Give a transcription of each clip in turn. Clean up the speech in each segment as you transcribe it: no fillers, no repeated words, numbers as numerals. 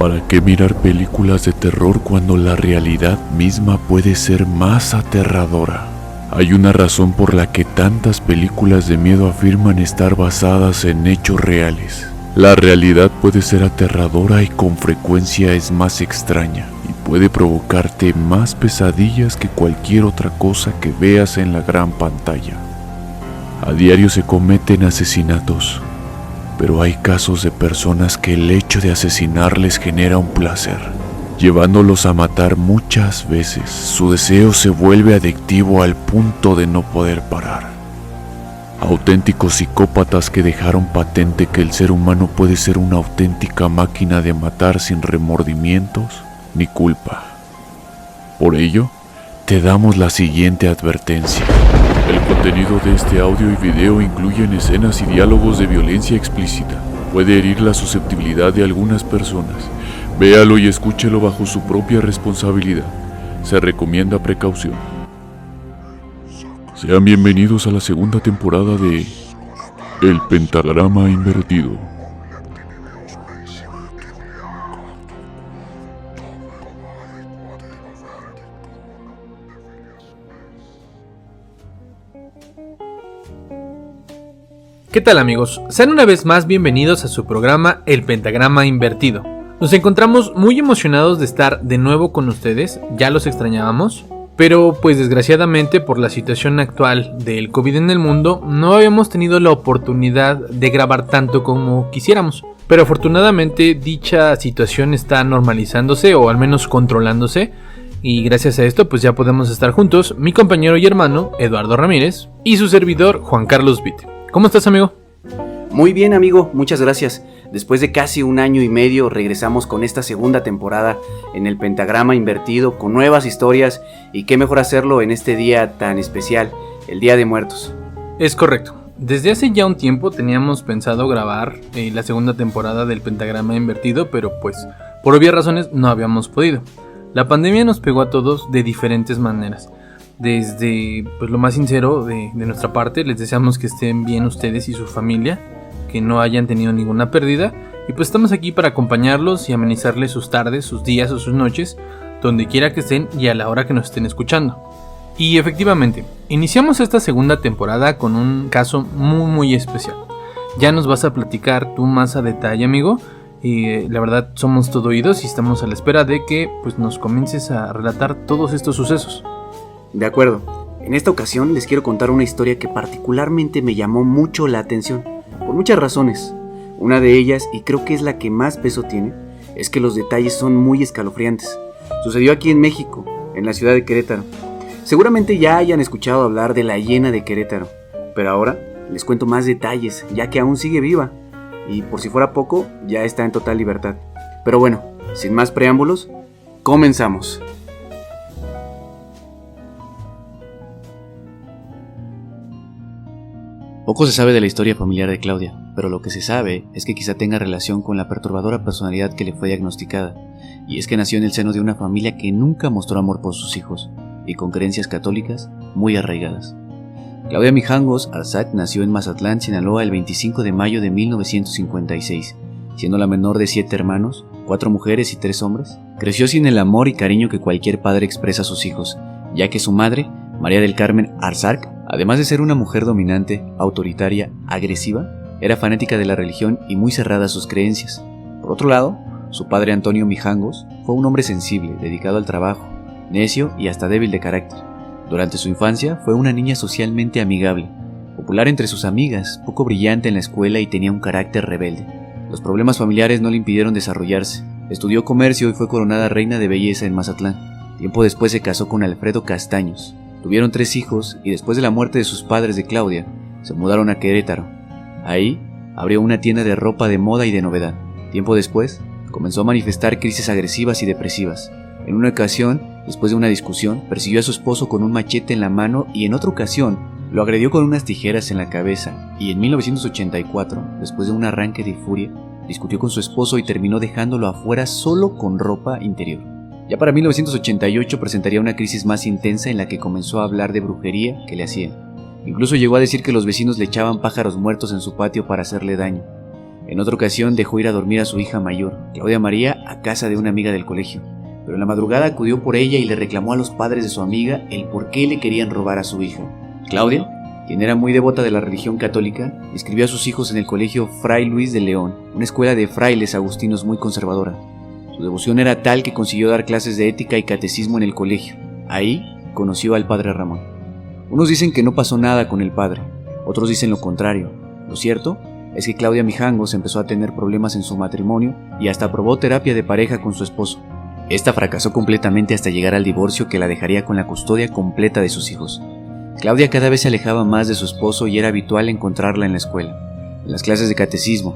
¿Para qué mirar películas de terror cuando la realidad misma puede ser más aterradora? Hay una razón por la que tantas películas de miedo afirman estar basadas en hechos reales. La realidad puede ser aterradora y con frecuencia es más extraña y puede provocarte más pesadillas que cualquier otra cosa que veas en la gran pantalla. A diario se cometen asesinatos, pero hay casos de personas que el hecho de asesinar les genera un placer, llevándolos a matar muchas veces. Su deseo se vuelve adictivo al punto de no poder parar. Auténticos psicópatas que dejaron patente que el ser humano puede ser una auténtica máquina de matar sin remordimientos ni culpa. Por ello, te damos la siguiente advertencia. El contenido de este audio y video incluyen escenas y diálogos de violencia explícita. Puede herir la susceptibilidad de algunas personas. Véalo y escúchelo bajo su propia responsabilidad. Se recomienda precaución. Sean bienvenidos a la segunda temporada de El Pentagrama Invertido. ¿Qué tal, amigos? Sean una vez más bienvenidos a su programa El Pentagrama Invertido. Nos encontramos muy emocionados de estar de nuevo con ustedes, ya los extrañábamos, pero pues desgraciadamente por la situación actual del COVID en el mundo no habíamos tenido la oportunidad de grabar tanto como quisiéramos. Pero afortunadamente dicha situación está normalizándose o al menos controlándose, y gracias a esto pues ya podemos estar juntos, mi compañero y hermano Eduardo Ramírez y su servidor Juan Carlos Vite. ¿Cómo estás, amigo? Muy bien, amigo, muchas gracias. Después de casi 1 año y medio regresamos con esta segunda temporada en el Pentagrama Invertido con nuevas historias, y qué mejor hacerlo en este día tan especial, el Día de Muertos. Es correcto. Desde hace ya un tiempo teníamos pensado grabar la segunda temporada del Pentagrama Invertido, pero pues por obvias razones no habíamos podido. La pandemia nos pegó a todos de diferentes maneras. Desde pues lo más sincero de nuestra parte, les deseamos que estén bien ustedes y su familia, que no hayan tenido ninguna pérdida, y pues estamos aquí para acompañarlos y amenizarles sus tardes, sus días o sus noches, donde quiera que estén y a la hora que nos estén escuchando. Y efectivamente, iniciamos esta segunda temporada con un caso muy especial. Ya nos vas a platicar tú más a detalle, amigo, y la verdad somos todo oídos y estamos a la espera de que pues nos comiences a relatar todos estos sucesos. De acuerdo, en esta ocasión les quiero contar una historia que particularmente me llamó mucho la atención, por muchas razones. Una de ellas, y creo que es la que más peso tiene, es que los detalles son muy escalofriantes. Sucedió aquí en México, en la ciudad de Querétaro. Seguramente ya hayan escuchado hablar de la hiena de Querétaro, pero ahora les cuento más detalles, ya que aún sigue viva, y por si fuera poco, ya está en total libertad. Pero bueno, sin más preámbulos, comenzamos. Poco se sabe de la historia familiar de Claudia, pero lo que se sabe es que quizá tenga relación con la perturbadora personalidad que le fue diagnosticada, y es que nació en el seno de una familia que nunca mostró amor por sus hijos, y con creencias católicas muy arraigadas. Claudia Mijangos Arzac nació en Mazatlán, Sinaloa, el 25 de mayo de 1956, siendo la menor de 7 hermanos, 4 mujeres y 3 hombres. Creció sin el amor y cariño que cualquier padre expresa a sus hijos, ya que su madre, María del Carmen Arzac, además de ser una mujer dominante, autoritaria, agresiva, era fanática de la religión y muy cerrada a sus creencias. Por otro lado, su padre Antonio Mijangos fue un hombre sensible, dedicado al trabajo, necio y hasta débil de carácter. Durante su infancia fue una niña socialmente amigable, popular entre sus amigas, poco brillante en la escuela y tenía un carácter rebelde. Los problemas familiares no le impidieron desarrollarse. Estudió comercio y fue coronada reina de belleza en Mazatlán. Tiempo después se casó con Alfredo Castaños. Tuvieron 3 hijos y después de la muerte de sus padres de Claudia, se mudaron a Querétaro. Ahí abrió una tienda de ropa de moda y de novedad. Tiempo después, comenzó a manifestar crisis agresivas y depresivas. En una ocasión, después de una discusión, persiguió a su esposo con un machete en la mano y en otra ocasión, lo agredió con unas tijeras en la cabeza. Y en 1984, después de un arranque de furia, discutió con su esposo y terminó dejándolo afuera solo con ropa interior. Ya para 1988 presentaría una crisis más intensa en la que comenzó a hablar de brujería que le hacían. Incluso llegó a decir que los vecinos le echaban pájaros muertos en su patio para hacerle daño. En otra ocasión dejó ir a dormir a su hija mayor, Claudia María, a casa de una amiga del colegio, pero en la madrugada acudió por ella y le reclamó a los padres de su amiga el por qué le querían robar a su hija. Claudia, quien era muy devota de la religión católica, inscribió a sus hijos en el colegio Fray Luis de León, una escuela de frailes agustinos muy conservadora. Su devoción era tal que consiguió dar clases de ética y catecismo en el colegio. Ahí conoció al padre Ramón. Unos dicen que no pasó nada con el padre, otros dicen lo contrario. Lo cierto es que Claudia Mijangos empezó a tener problemas en su matrimonio y hasta probó terapia de pareja con su esposo. Esta fracasó completamente hasta llegar al divorcio que la dejaría con la custodia completa de sus hijos. Claudia cada vez se alejaba más de su esposo y era habitual encontrarla en la escuela, en las clases de catecismo.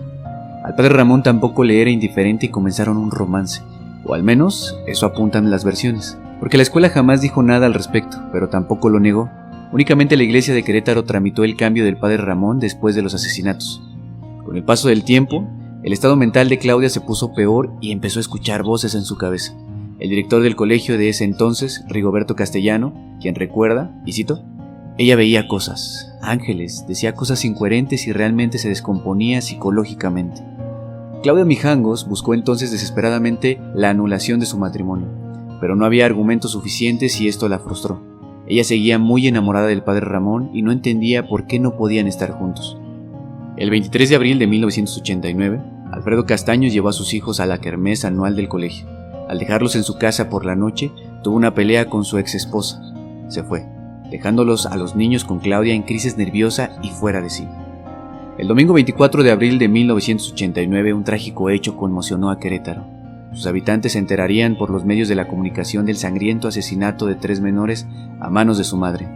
Al padre Ramón tampoco le era indiferente y comenzaron un romance, o al menos eso apuntan las versiones, porque la escuela jamás dijo nada al respecto, pero tampoco lo negó. Únicamente la iglesia de Querétaro tramitó el cambio del padre Ramón después de los asesinatos. Con el paso del tiempo, el estado mental de Claudia se puso peor y empezó a escuchar voces en su cabeza. El director del colegio de ese entonces, Rigoberto Castellano, quien recuerda, y cito, ella veía cosas, ángeles, decía cosas incoherentes y realmente se descomponía psicológicamente. Claudia Mijangos buscó entonces desesperadamente la anulación de su matrimonio, pero no había argumentos suficientes y esto la frustró. Ella seguía muy enamorada del padre Ramón y no entendía por qué no podían estar juntos. El 23 de abril de 1989, Alfredo Castaños llevó a sus hijos a la kermés anual del colegio. Al dejarlos en su casa por la noche, tuvo una pelea con su ex esposa. Se fue, dejándolos a los niños con Claudia en crisis nerviosa y fuera de sí. El domingo 24 de abril de 1989, un trágico hecho conmocionó a Querétaro. Sus habitantes se enterarían por los medios de la comunicación del sangriento asesinato de 3 menores a manos de su madre.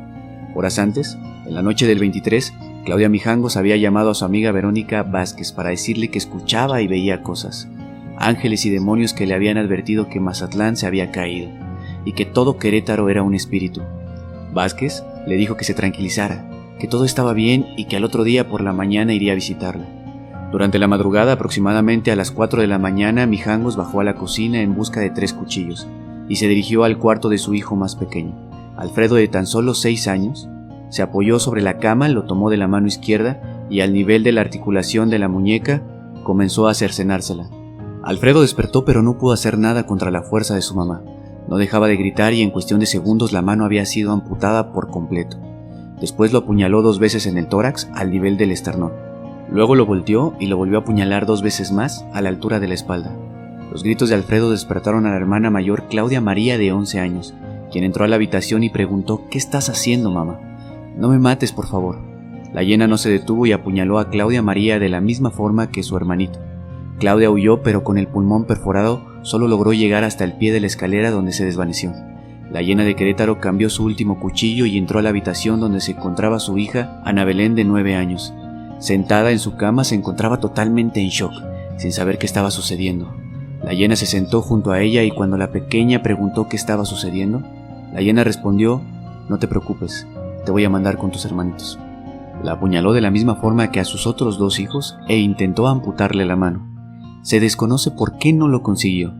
Horas antes, en la noche del 23, Claudia Mijangos había llamado a su amiga Verónica Vázquez para decirle que escuchaba y veía cosas, ángeles y demonios que le habían advertido que Mazatlán se había caído y que todo Querétaro era un espíritu. Vázquez le dijo que se tranquilizara, que todo estaba bien y que al otro día por la mañana iría a visitarla. Durante la madrugada, aproximadamente a las 4 de la mañana, Mijangos bajó a la cocina en busca de 3 cuchillos y se dirigió al cuarto de su hijo más pequeño. Alfredo, de tan solo 6 años, se apoyó sobre la cama, lo tomó de la mano izquierda y al nivel de la articulación de la muñeca comenzó a cercenársela. Alfredo despertó pero no pudo hacer nada contra la fuerza de su mamá. No dejaba de gritar y en cuestión de segundos la mano había sido amputada por completo. Después lo apuñaló 2 veces en el tórax al nivel del esternón. Luego lo volteó y lo volvió a apuñalar 2 veces más a la altura de la espalda. Los gritos de Alfredo despertaron a la hermana mayor Claudia María de 11 años, quien entró a la habitación y preguntó: ¿Qué estás haciendo, mamá? No me mates, por favor. La hiena no se detuvo y apuñaló a Claudia María de la misma forma que su hermanito. Claudia huyó, pero con el pulmón perforado solo logró llegar hasta el pie de la escalera donde se desvaneció. La hiena de Querétaro cambió su último cuchillo y entró a la habitación donde se encontraba su hija, Ana Belén, de 9 años. Sentada en su cama se encontraba totalmente en shock, sin saber qué estaba sucediendo. La hiena se sentó junto a ella y cuando la pequeña preguntó qué estaba sucediendo, la hiena respondió: no te preocupes, te voy a mandar con tus hermanitos. La apuñaló de la misma forma que a sus otros 2 hijos e intentó amputarle la mano. Se desconoce por qué no lo consiguió.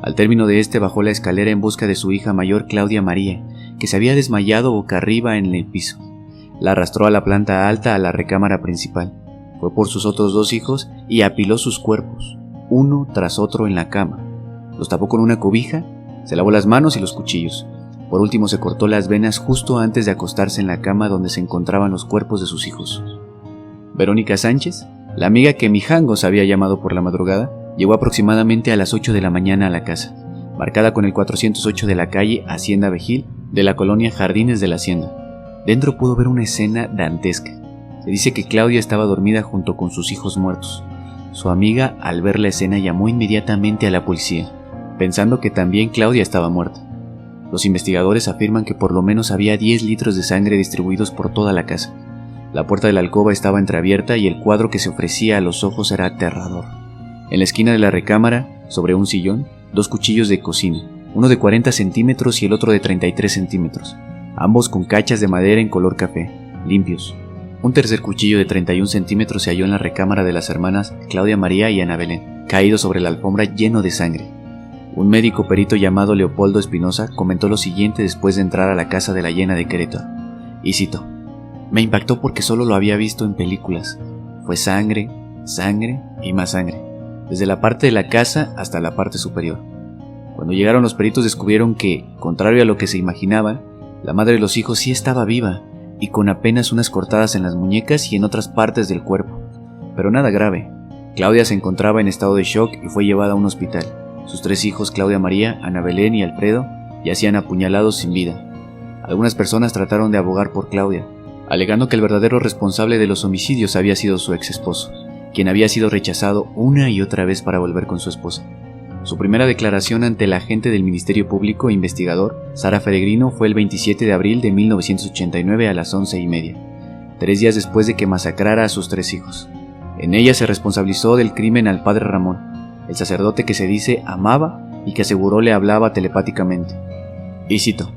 Al término de este bajó la escalera en busca de su hija mayor Claudia María, que se había desmayado boca arriba en el piso. La arrastró a la planta alta a la recámara principal. Fue por sus otros 2 hijos y apiló sus cuerpos, uno tras otro en la cama. Los tapó con una cobija, se lavó las manos y los cuchillos. Por último se cortó las venas justo antes de acostarse en la cama donde se encontraban los cuerpos de sus hijos. Verónica Sánchez, la amiga que Mijangos había llamado por la madrugada, llegó aproximadamente a las 8 de la mañana a la casa, marcada con el 408 de la calle Hacienda Vejil de la colonia Jardines de la Hacienda. Dentro pudo ver una escena dantesca. Se dice que Claudia estaba dormida junto con sus hijos muertos. Su amiga, al ver la escena, llamó inmediatamente a la policía, pensando que también Claudia estaba muerta. Los investigadores afirman que por lo menos había 10 litros de sangre distribuidos por toda la casa. La puerta de la alcoba estaba entreabierta y el cuadro que se ofrecía a los ojos era aterrador. En la esquina de la recámara, sobre un sillón, 2 cuchillos de cocina, uno de 40 centímetros y el otro de 33 centímetros, ambos con cachas de madera en color café, limpios. Un tercer cuchillo de 31 centímetros se halló en la recámara de las hermanas Claudia María y Ana Belén, caído sobre la alfombra lleno de sangre. Un médico perito llamado Leopoldo Espinosa comentó lo siguiente después de entrar a la casa de la hiena de Querétaro, y cito: me impactó porque solo lo había visto en películas. Fue sangre, sangre y más sangre, desde la parte de la casa hasta la parte superior. Cuando llegaron los peritos descubrieron que, contrario a lo que se imaginaba, la madre de los hijos sí estaba viva y con apenas unas cortadas en las muñecas y en otras partes del cuerpo, pero nada grave. Claudia se encontraba en estado de shock y fue llevada a un hospital. Sus 3 hijos, Claudia María, Ana Belén y Alfredo, yacían apuñalados sin vida. Algunas personas trataron de abogar por Claudia, alegando que el verdadero responsable de los homicidios había sido su ex esposo, quien había sido rechazado una y otra vez para volver con su esposa. Su primera declaración ante la agente del Ministerio Público e investigador, Sara Peregrino, fue el 27 de abril de 1989 a las 11:30, 3 días después de que masacrara a sus 3 hijos. En ella se responsabilizó del crimen al padre Ramón, el sacerdote que se dice amaba y que aseguró le hablaba telepáticamente. Y cito: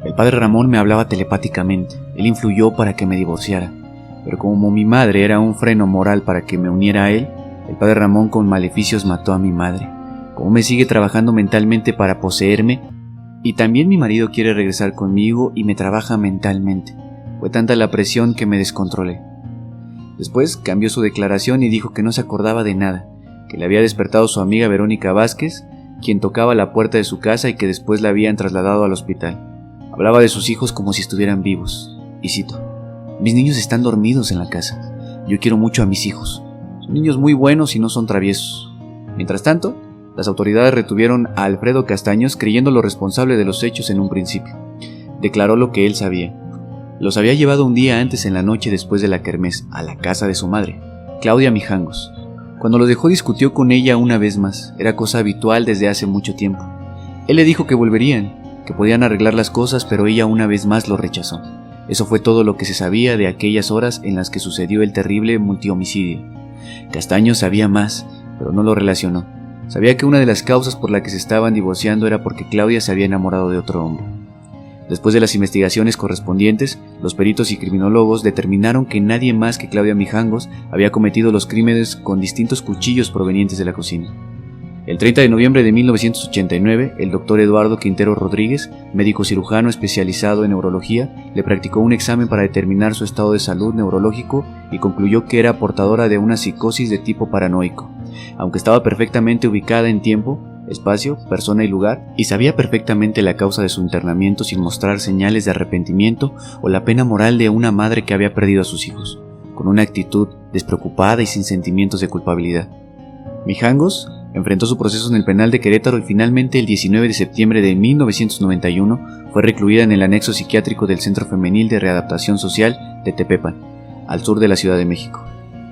"El padre Ramón me hablaba telepáticamente, él influyó para que me divorciara, pero como mi madre era un freno moral para que me uniera a él, el padre Ramón con maleficios mató a mi madre. Como me sigue trabajando mentalmente para poseerme, y también mi marido quiere regresar conmigo y me trabaja mentalmente. Fue tanta la presión que me descontrolé". Después cambió su declaración y dijo que no se acordaba de nada, que le había despertado su amiga Verónica Vázquez, quien tocaba la puerta de su casa y que después la habían trasladado al hospital. Hablaba de sus hijos como si estuvieran vivos. Y cito: "Mis niños están dormidos en la casa. Yo quiero mucho a mis hijos. Son niños muy buenos y no son traviesos". Mientras tanto, las autoridades retuvieron a Alfredo Castaños creyéndolo responsable de los hechos en un principio. Declaró lo que él sabía. Los había llevado un día antes en la noche después de la kermés a la casa de su madre, Claudia Mijangos. Cuando lo dejó discutió con ella una vez más, era cosa habitual desde hace mucho tiempo. Él le dijo que volverían, que podían arreglar las cosas, pero ella una vez más lo rechazó. Eso fue todo lo que se sabía de aquellas horas en las que sucedió el terrible multihomicidio. Castaños sabía más, pero no lo relacionó. Sabía que una de las causas por la que se estaban divorciando era porque Claudia se había enamorado de otro hombre. Después de las investigaciones correspondientes, los peritos y criminólogos determinaron que nadie más que Claudia Mijangos había cometido los crímenes con distintos cuchillos provenientes de la cocina. El 30 de noviembre de 1989, el doctor Eduardo Quintero Rodríguez, médico cirujano especializado en neurología, le practicó un examen para determinar su estado de salud neurológico y concluyó que era portadora de una psicosis de tipo paranoico, aunque estaba perfectamente ubicada en tiempo, espacio, persona y lugar, y sabía perfectamente la causa de su internamiento sin mostrar señales de arrepentimiento o la pena moral de una madre que había perdido a sus hijos, con una actitud despreocupada y sin sentimientos de culpabilidad. Mijangos enfrentó su proceso en el penal de Querétaro y finalmente el 19 de septiembre de 1991 fue recluida en el anexo psiquiátrico del Centro Femenil de Readaptación Social de Tepepan, al sur de la Ciudad de México.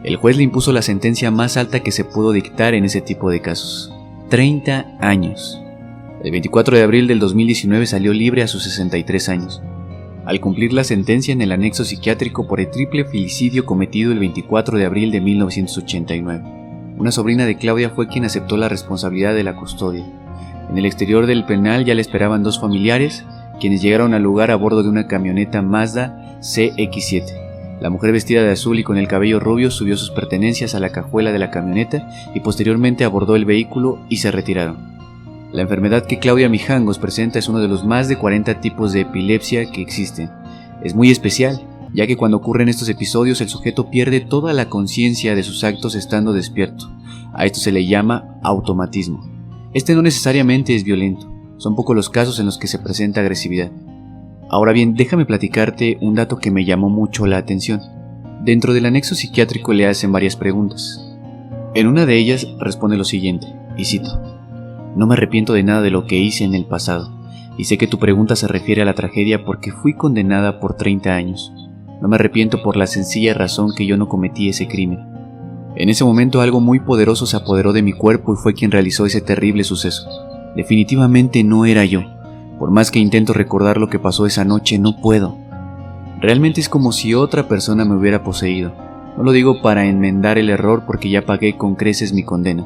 El juez le impuso la sentencia más alta que se pudo dictar en ese tipo de casos: 30 años. El 24 de abril del 2019 salió libre a sus 63 años, al cumplir la sentencia en el anexo psiquiátrico por el triple filicidio cometido el 24 de abril de 1989. Una sobrina de Claudia fue quien aceptó la responsabilidad de la custodia. En el exterior del penal ya le esperaban 2 familiares, quienes llegaron al lugar a bordo de una camioneta Mazda CX-7. La mujer vestida de azul y con el cabello rubio subió sus pertenencias a la cajuela de la camioneta y posteriormente abordó el vehículo y se retiraron. La enfermedad que Claudia Mijangos presenta es uno de los más de 40 tipos de epilepsia que existen. Es muy especial, ya que cuando ocurren estos episodios el sujeto pierde toda la conciencia de sus actos estando despierto. A esto se le llama automatismo. Este no necesariamente es violento, son pocos los casos en los que se presenta agresividad. Ahora bien, déjame platicarte un dato que me llamó mucho la atención. Dentro del anexo psiquiátrico le hacen varias preguntas. En una de ellas responde lo siguiente, y cito: "No me arrepiento de nada de lo que hice en el pasado, y sé que tu pregunta se refiere a la tragedia porque fui condenada por 30 años. No me arrepiento por la sencilla razón que yo no cometí ese crimen. En ese momento algo muy poderoso se apoderó de mi cuerpo y fue quien realizó ese terrible suceso. Definitivamente no era yo. Por más que intento recordar lo que pasó esa noche, no puedo. Realmente es como si otra persona me hubiera poseído. No lo digo para enmendar el error porque ya pagué con creces mi condena.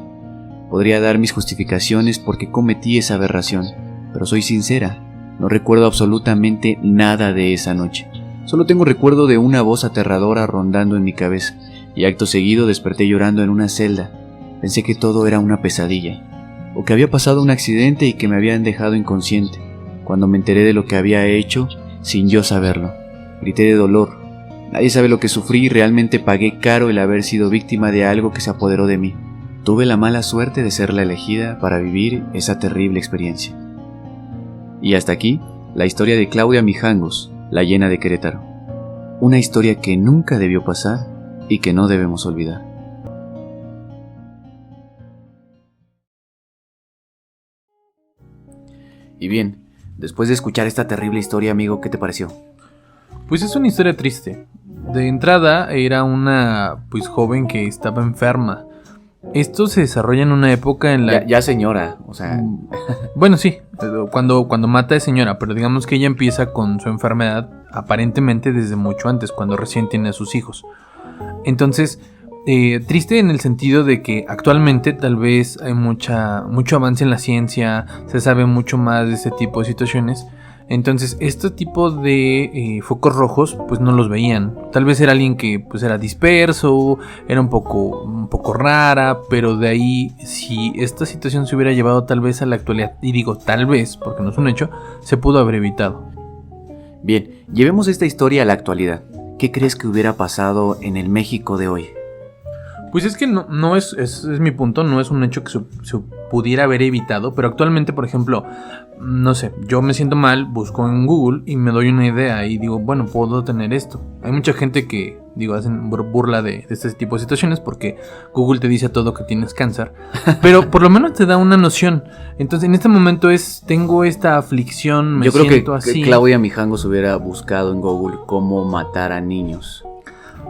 Podría dar mis justificaciones porque cometí esa aberración, pero soy sincera, no recuerdo absolutamente nada de esa noche. Solo tengo recuerdo de una voz aterradora rondando en mi cabeza, y acto seguido desperté llorando en una celda. Pensé que todo era una pesadilla, o que había pasado un accidente y que me habían dejado inconsciente. Cuando me enteré de lo que había hecho, sin yo saberlo, grité de dolor. Nadie sabe lo que sufrí y realmente pagué caro el haber sido víctima de algo que se apoderó de mí. Tuve la mala suerte de ser la elegida para vivir esa terrible experiencia. Y hasta aquí, la historia de Claudia Mijangos, la Hiena de Querétaro. Una historia que nunca debió pasar y que no debemos olvidar. Y bien, después de escuchar esta terrible historia, amigo, ¿qué te pareció? Pues es una historia triste. De entrada era una joven que estaba enferma. Esto se desarrolla en una época en la... Ya señora, o sea... Bueno, sí, cuando mata es señora, pero digamos que ella empieza con su enfermedad aparentemente desde mucho antes, cuando recién tiene a sus hijos. Entonces, triste en el sentido de que actualmente tal vez hay mucho avance en la ciencia, se sabe mucho más de este tipo de situaciones. Entonces, este tipo de focos rojos, pues no los veían. Tal vez era alguien que pues era disperso, era un poco rara, pero de ahí, si esta situación se hubiera llevado tal vez a la actualidad, y digo tal vez, porque no es un hecho, se pudo haber evitado. Bien, llevemos esta historia a la actualidad. ¿Qué crees que hubiera pasado en el México de hoy? Pues es que no es mi punto, no es un hecho que se pudiera haber evitado, pero actualmente, por ejemplo, no sé, yo me siento mal, busco en Google y me doy una idea y digo, bueno, puedo tener esto. Hay mucha gente que, hacen burla de este tipo de situaciones porque Google te dice a todo que tienes cáncer, pero por lo menos te da una noción. Entonces, en este momento tengo esta aflicción, me siento creo así. que Claudia Mijangos hubiera buscado en Google cómo matar a niños.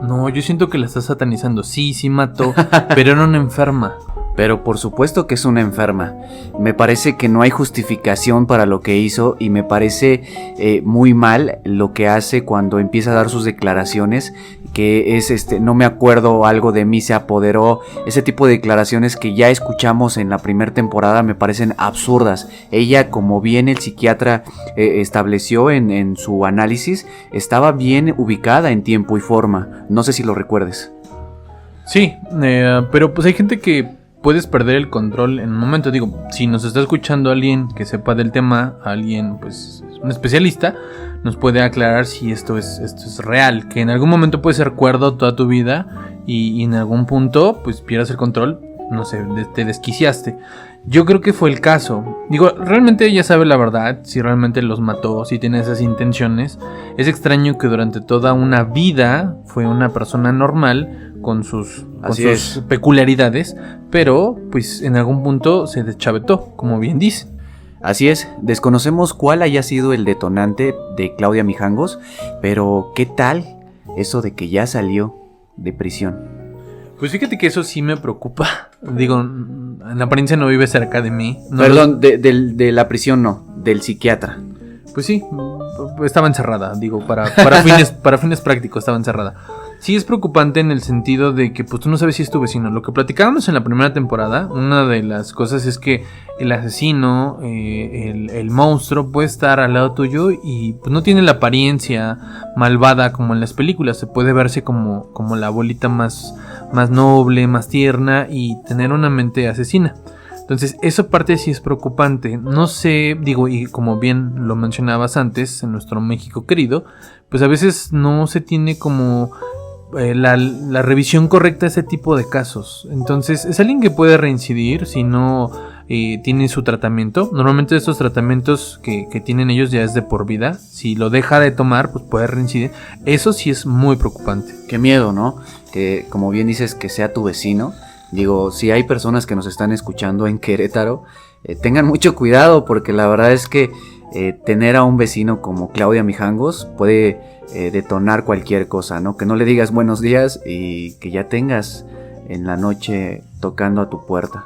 No, yo siento que la estás satanizando. Sí mató, pero era una enferma. Pero por supuesto que es una enferma. Me parece que no hay justificación para lo que hizo y me parece muy mal lo que hace cuando empieza a dar sus declaraciones, que es no me acuerdo, algo de mí se apoderó. Ese tipo de declaraciones que ya escuchamos en la primera temporada me parecen absurdas. Ella, como bien el psiquiatra estableció en su análisis, estaba bien ubicada en tiempo y forma. No sé si lo recuerdes. Sí, pero pues hay gente que puedes perder el control en un momento. Digo, si nos está escuchando alguien que sepa del tema, alguien, pues, un especialista, nos puede aclarar si esto es real, que en algún momento puedes ser cuerdo toda tu vida y en algún punto, pues, pierdas el control, no sé, te desquiciaste. Yo creo que fue el caso. Digo, realmente ella sabe la verdad, si realmente los mató, si tiene esas intenciones. Es extraño que durante toda una vida fue una persona normal con sus peculiaridades, pero pues en algún punto se deschavetó, como bien dice. Así es, desconocemos cuál haya sido el detonante de Claudia Mijangos, pero ¿qué tal eso de que ya salió de prisión? Pues fíjate que eso sí me preocupa. Digo, en apariencia no vive cerca de mí. Perdón, de la prisión no, del psiquiatra. Pues sí, estaba encerrada, digo, para fines prácticos estaba encerrada. Sí es preocupante en el sentido de que pues tú no sabes si es tu vecino. Lo que platicábamos en la primera temporada, una de las cosas es que el asesino, el monstruo puede estar al lado tuyo y pues no tiene la apariencia malvada como en las películas. Se puede verse como la abuelita más noble, más tierna y tener una mente asesina. Entonces, esa parte sí es preocupante. No sé, digo, y como bien lo mencionabas antes, en nuestro México querido, pues a veces no se tiene como la revisión correcta de ese tipo de casos. Entonces, es alguien que puede reincidir si no tiene su tratamiento. Normalmente estos tratamientos que tienen ellos ya es de por vida. Si lo deja de tomar, pues puede reincidir. Eso sí es muy preocupante. Qué miedo, ¿no? Que, como bien dices, que sea tu vecino. Digo, si hay personas que nos están escuchando en Querétaro, tengan mucho cuidado porque la verdad es que tener a un vecino como Claudia Mijangos puede detonar cualquier cosa, ¿no? Que no le digas buenos días y que ya tengas en la noche tocando a tu puerta.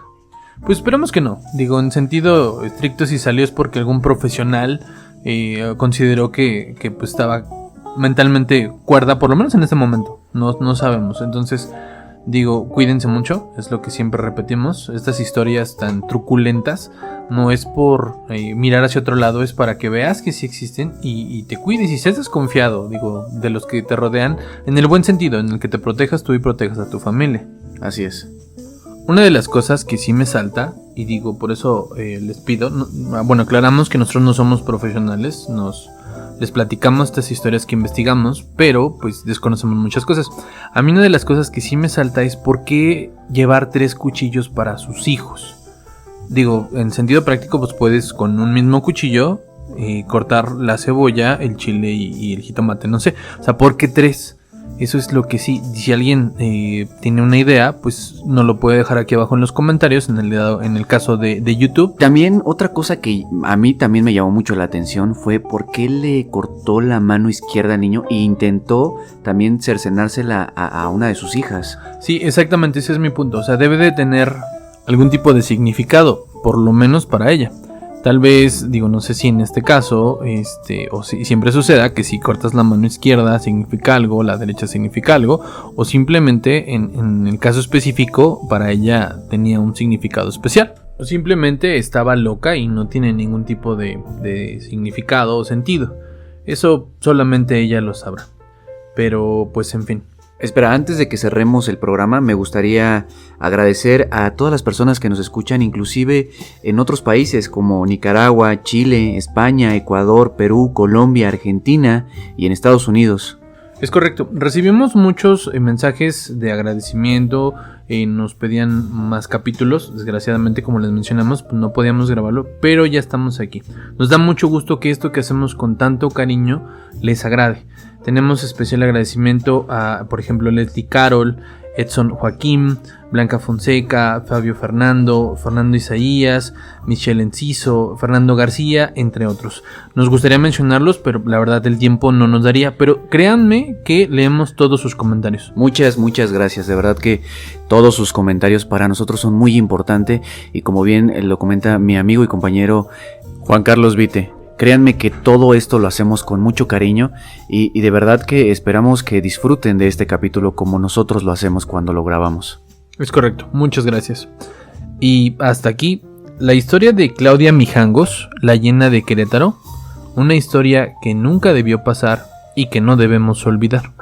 Pues esperemos que no. Digo, en sentido estricto, si salió es porque algún profesional consideró que pues estaba mentalmente cuerda, por lo menos en este momento. No sabemos. Entonces, digo, cuídense mucho, es lo que siempre repetimos. Estas historias tan truculentas no es por mirar hacia otro lado, es para que veas que sí existen y te cuides y seas desconfiado, digo, de los que te rodean, en el buen sentido, en el que te protejas tú y protejas a tu familia. Así es. Una de las cosas que sí me salta, y digo, por eso les pido, bueno, aclaramos que nosotros no somos profesionales, nos les platicamos estas historias que investigamos, pero pues desconocemos muchas cosas. A mí una de las cosas que sí me salta es por qué llevar 3 cuchillos para sus hijos. Digo, en sentido práctico, pues puedes con un mismo cuchillo cortar la cebolla, el chile y el jitomate, no sé. O sea, ¿por qué 3? Eso es lo que sí, si alguien tiene una idea, pues nos lo puede dejar aquí abajo en los comentarios, en el caso de YouTube. También otra cosa que a mí también me llamó mucho la atención fue por qué le cortó la mano izquierda al niño e intentó también cercenársela a una de sus hijas. Sí, exactamente, ese es mi punto. O sea, debe de tener algún tipo de significado, por lo menos para ella. Tal vez, digo, no sé si en este caso, o si siempre suceda que si cortas la mano izquierda significa algo, la derecha significa algo, o simplemente en el caso específico para ella tenía un significado especial. O simplemente estaba loca y no tiene ningún tipo de significado o sentido. Eso solamente ella lo sabrá. Pero pues en fin. Espera, antes de que cerremos el programa, me gustaría agradecer a todas las personas que nos escuchan, inclusive en otros países como Nicaragua, Chile, España, Ecuador, Perú, Colombia, Argentina y en Estados Unidos. Es correcto, recibimos muchos mensajes de agradecimiento, nos pedían más capítulos, desgraciadamente como les mencionamos pues no podíamos grabarlo, pero ya estamos aquí. Nos da mucho gusto que esto que hacemos con tanto cariño les agrade. Tenemos especial agradecimiento a, por ejemplo, Leslie Carol, Edson Joaquín, Blanca Fonseca, Fabio Fernando, Fernando Isaías, Michelle Enciso, Fernando García, entre otros. Nos gustaría mencionarlos, pero la verdad el tiempo no nos daría. Pero créanme que leemos todos sus comentarios. Muchas gracias. De verdad que todos sus comentarios para nosotros son muy importantes. Y como bien lo comenta mi amigo y compañero Juan Carlos Vite, créanme que todo esto lo hacemos con mucho cariño y de verdad que esperamos que disfruten de este capítulo como nosotros lo hacemos cuando lo grabamos. Es correcto, muchas gracias. Y hasta aquí, la historia de Claudia Mijangos, la Hiena de Querétaro, una historia que nunca debió pasar y que no debemos olvidar.